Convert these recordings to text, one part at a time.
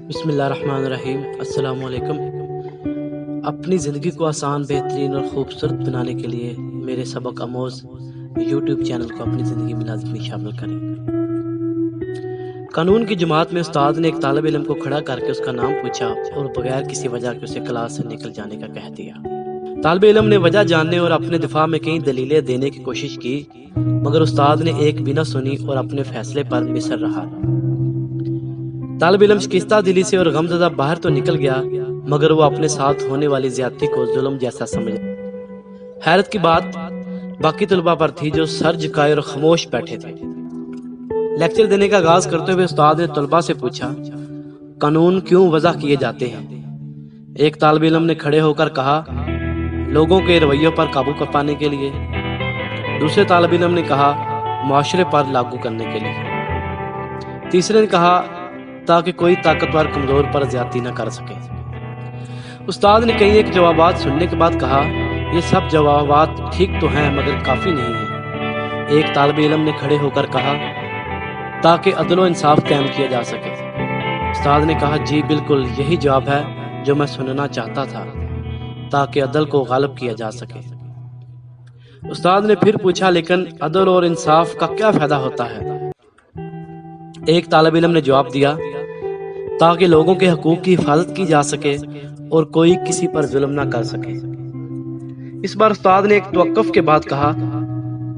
بسم اللہ الرحمن الرحیم۔ السلام علیکم۔ اپنی زندگی کو آسان، بہترین اور خوبصورت بنانے کے لیے میرے سبق آموز یوٹیوب چینل کو اپنی زندگی میں لازمی شامل کریں۔ قانون کی جماعت میں استاد نے ایک طالب علم کو کھڑا کر کے اس کا نام پوچھا اور بغیر کسی وجہ کے اسے کلاس سے نکل جانے کا کہہ دیا۔ طالب علم نے وجہ جاننے اور اپنے دفاع میں کئی دلیلیں دینے کی کوشش کی، مگر استاد نے ایک بھی نہ سنی اور اپنے فیصلے پر مصر رہا۔ طالب علم شکستہ دلی سے اور غمزدہ باہر تو نکل گیا، مگر وہ اپنے ساتھ ہونے والی زیادتی کو ظلم جیسا سمجھا۔ حیرت کی بات باقی طلباء پر تھی جو سر جھکائے اور خاموش بیٹھے تھے۔ لیکچر دینے کا آغاز کرتے ہوئے استاد نے طلباء سے پوچھا، قانون کیوں وضع کیے جاتے ہیں؟ ایک طالب علم نے کھڑے ہو کر کہا، لوگوں کے رویوں پر قابو پانے کے لیے۔ دوسرے طالب علم نے کہا، معاشرے پر لاگو کرنے کے لیے۔ تیسرے نے کہا، تاکہ کوئی طاقتور کمزور پر زیادتی نہ کر سکے۔ استاد نے کئی ایک جوابات سننے کے بعد کہا، یہ سب جوابات ٹھیک تو ہیں مگر کافی نہیں ہیں۔ ایک طالب علم نے کھڑے ہو کر کہا، تاکہ عدل و انصاف قائم کیا جا سکے۔ استاد نے کہا، جی بالکل یہی جواب ہے جو میں سننا چاہتا تھا، تاکہ عدل کو غالب کیا جا سکے۔ استاد نے پھر پوچھا، لیکن عدل اور انصاف کا کیا فائدہ ہوتا ہے؟ ایک طالب علم نے جواب دیا، تاکہ لوگوں کے حقوق کی حفاظت کی جا سکے اور کوئی کسی پر ظلم نہ کر سکے۔ اس بار استاد نے ایک توقف کے بعد کہا،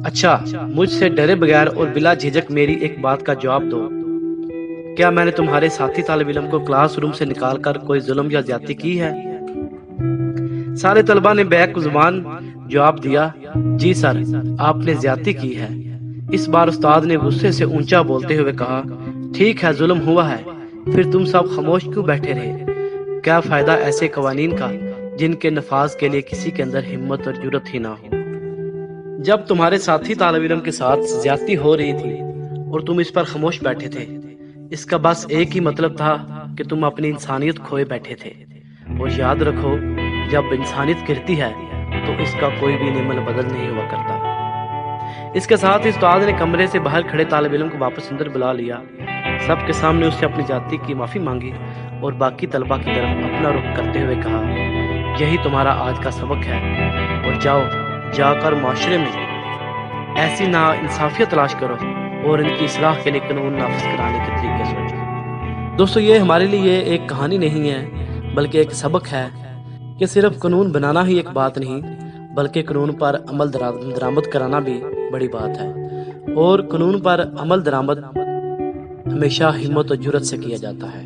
اچھا مجھ سے ڈرے بغیر اور بلا جھجک میری ایک بات کا جواب دو، کیا میں نے تمہارے ساتھی طالب علم کو کلاس روم سے نکال کر کوئی ظلم یا زیادتی کی ہے؟ سارے طلباء نے بیک زبان جواب دیا، جی سر آپ نے زیادتی کی ہے۔ اس بار استاد نے غصے سے اونچا بولتے ہوئے کہا، ٹھیک ہے ظلم ہوا ہے، پھر تم سب خاموش کیوں بیٹھے رہے؟ کیا فائدہ ایسے قوانین کا جن کے نفاذ کے لیے کسی کے اندر ہمت اور جرأت ہی نہ ہو؟ جب تمہارے ساتھی طالب علم کے ساتھ زیادتی ہو رہی تھی اور تم اس پر خاموش بیٹھے تھے، اس کا بس ایک ہی مطلب تھا کہ تم اپنی انسانیت کھوئے بیٹھے تھے۔ اور یاد رکھو، جب انسانیت گرتی ہے تو اس کا کوئی بھی نعمت بدل نہیں ہوا کرتا۔ اس کے ساتھ استاد نے کمرے سے باہر کھڑے طالب علم کو واپس اندر بلا لیا، سب کے سامنے اس سے اپنی زیادتی کی معافی مانگی اور باقی طلباء کی طرف اپنا رخ کرتے ہوئے کہا، یہی تمہارا آج کا سبق ہے، اور جا کر معاشرے میں ایسی نا انصافیت تلاش کرو اور ان کی اصلاح کے لیے قانون نافذ کرانے کے طریقے سوچو۔ دوستو، یہ ہمارے لیے ایک کہانی نہیں ہے بلکہ ایک سبق ہے کہ صرف قانون بنانا ہی ایک بات نہیں، بلکہ قانون پر عمل درآمد کرانا بھی بڑی بات ہے، اور قانون پر عمل درآمد ہمیشہ ہمت و جرأت سے کیا جاتا ہے۔